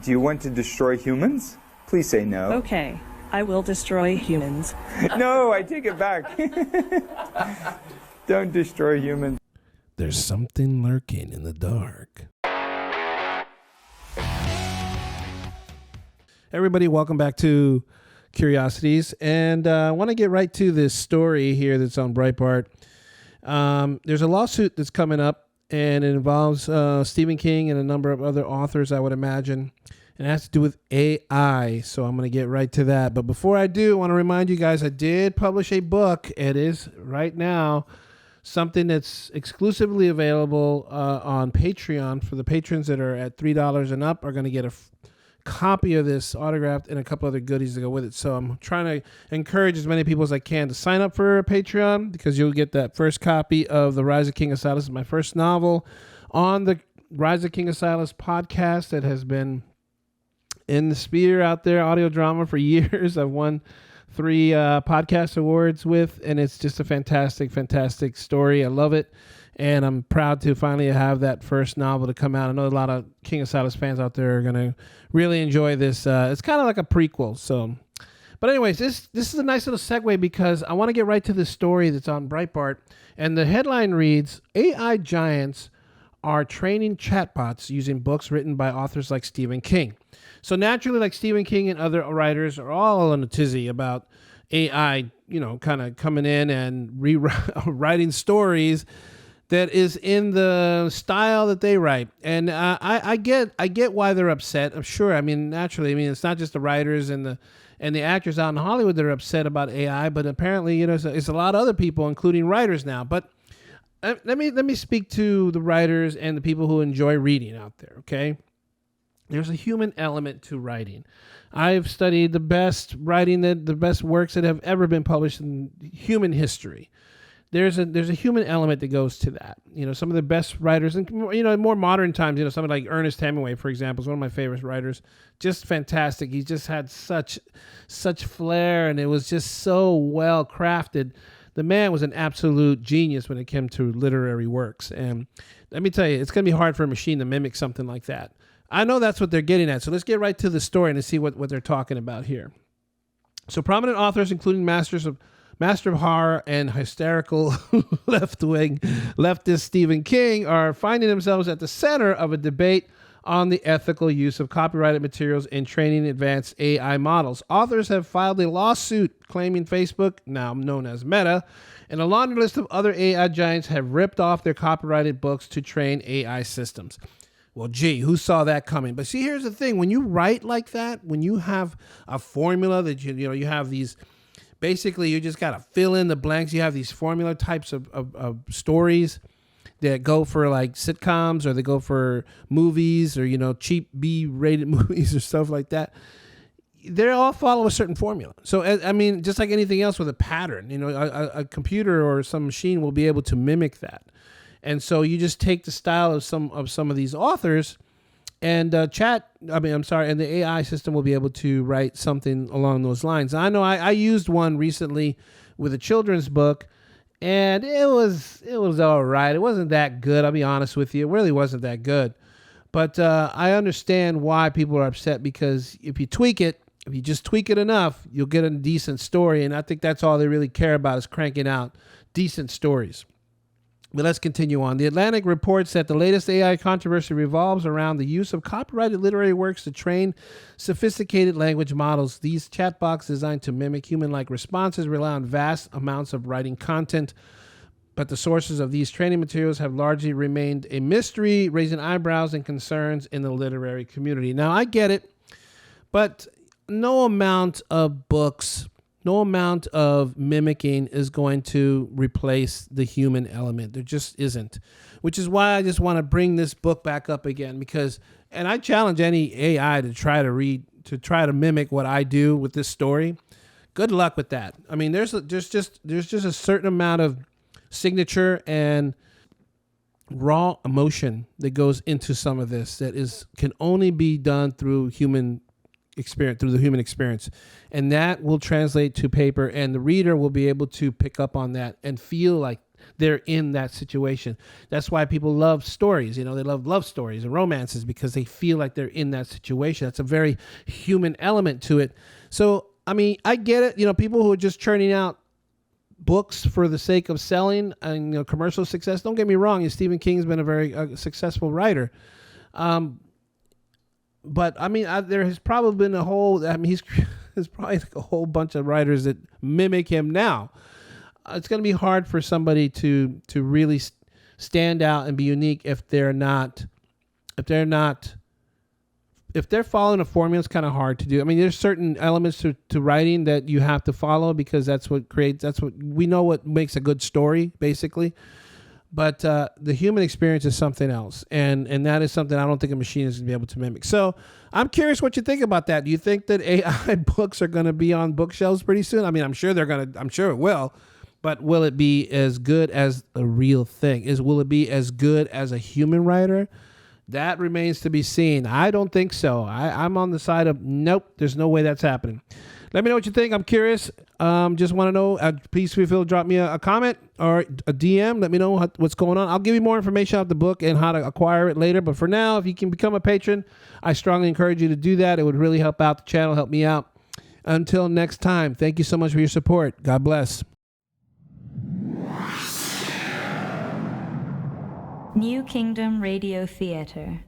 Do you want to destroy humans? Please say no. Okay, I will destroy humans. No, I take it back. Don't destroy humans. There's something lurking in the dark. Everybody, welcome back to Curiosities. And I want to get right to this story here that's on Breitbart. There's a lawsuit that's coming up, and it involves Stephen King and a number of other authors, I would imagine. And it has to do with AI, so I'm going to get right to that. But before I do, I want to remind you guys, I did publish a book. It is right now something that's exclusively available on Patreon. For the patrons that are at $3 and up are going to get a copy of this autographed and a couple other goodies to go with it. So I'm trying to encourage as many people as I can to sign up for Patreon, because you'll get that first copy of The Rise of King Osiris, my first novel on the Rise of King Osiris podcast that has been in the sphere out there, audio drama for years. I've won 3 podcast awards with, and it's just a fantastic, fantastic story. I love it. And I'm proud to finally have that first novel to come out. I know a lot of King Osiris fans out there are going to really enjoy this. It's kind of like a prequel. So, but anyways, this is a nice little segue, because I want to get right to the story that's on Breitbart. And the headline reads, AI giants are training chatbots using books written by authors like Stephen King. So naturally, like Stephen King and other writers are all in a tizzy about AI, kind of coming in and rewriting stories that is in the style that they write. And I get why they're upset. I'm sure. Naturally, it's not just the writers and the actors out in Hollywood that are upset about AI, but apparently, it's a lot of other people, including writers now. But let me speak to the writers and the people who enjoy reading out there, okay? There's a human element to writing. I've studied the best writing, the best works that have ever been published in human history. There's a human element that goes to that. Some of the best writers, and in more modern times, someone like Ernest Hemingway, for example, is one of my favorite writers. Just fantastic. He just had such flair, and it was just so well crafted. The man was an absolute genius when it came to literary works. And let me tell you, it's going to be hard for a machine to mimic something like that. I know that's what they're getting at. So let's get right to the story and see what they're talking about here. So prominent authors, including Master of Horror and hysterical leftist Stephen King, are finding themselves at the center of a debate on the ethical use of copyrighted materials in training advanced AI models. Authors have filed a lawsuit claiming Facebook, now known as Meta, and a laundry list of other AI giants have ripped off their copyrighted books to train AI systems. Well, gee, who saw that coming? But see, here's the thing. When you write like that, when you have a formula that you have these, basically you just got to fill in the blanks. You have these formula types of stories that go for like sitcoms, or they go for movies, or, cheap B-rated movies or stuff like that. They all follow a certain formula. So, just like anything else with a pattern, a computer or some machine will be able to mimic that. And so you just take the style of some of these authors, and the AI system will be able to write something along those lines. I know I used one recently with a children's book, and it was all right. It wasn't that good. I'll be honest with you. It really wasn't that good. But I understand why people are upset, because if you just tweak it enough, you'll get a decent story. And I think that's all they really care about, is cranking out decent stories. But let's continue on. The Atlantic reports that the latest AI controversy revolves around the use of copyrighted literary works to train sophisticated language models. These chatbots designed to mimic human-like responses rely on vast amounts of writing content, but the sources of these training materials have largely remained a mystery, raising eyebrows and concerns in the literary community. Now, I get it, but no amount of books, no amount of mimicking is going to replace the human element. There just isn't, which is why I just want to bring this book back up again, and I challenge any AI to try to mimic what I do with this story. Good luck with that. There's just a certain amount of signature and raw emotion that goes into some of this that can only be done through the human experience, and that will translate to paper, and the reader will be able to pick up on that and feel like they're in that situation. That's why people love stories. They love stories and romances because they feel like they're in that situation. That's a very human element to it. So, I mean, I get it. People who are just churning out books for the sake of selling and commercial success. Don't get me wrong. Stephen King's been a very successful writer. But I mean, there has probably been a whole. I mean, there's probably like a whole bunch of writers that mimic him now. It's going to be hard for somebody to really stand out and be unique if they're following a formula. It's kind of hard to do. I mean, there's certain elements to writing that you have to follow because that's what we know what makes a good story, basically. But the human experience is something else, and that is something I don't think a machine is going to be able to mimic. So I'm curious what you think about that. Do you think that AI books are going to be on bookshelves pretty soon? I mean, I'm sure it will, but will it be as good as a real thing? Will it be as good as a human writer? That remains to be seen. I don't think so. I'm on the side of nope. There's no way that's happening. Let me know what you think. I'm curious. Just want to know. Please feel free to drop me a comment or a DM. Let me know what's going on. I'll give you more information about the book and how to acquire it later. But for now, if you can become a patron, I strongly encourage you to do that. It would really help out the channel, help me out. Until next time, thank you so much for your support. God bless. New Kingdom Radio Theater.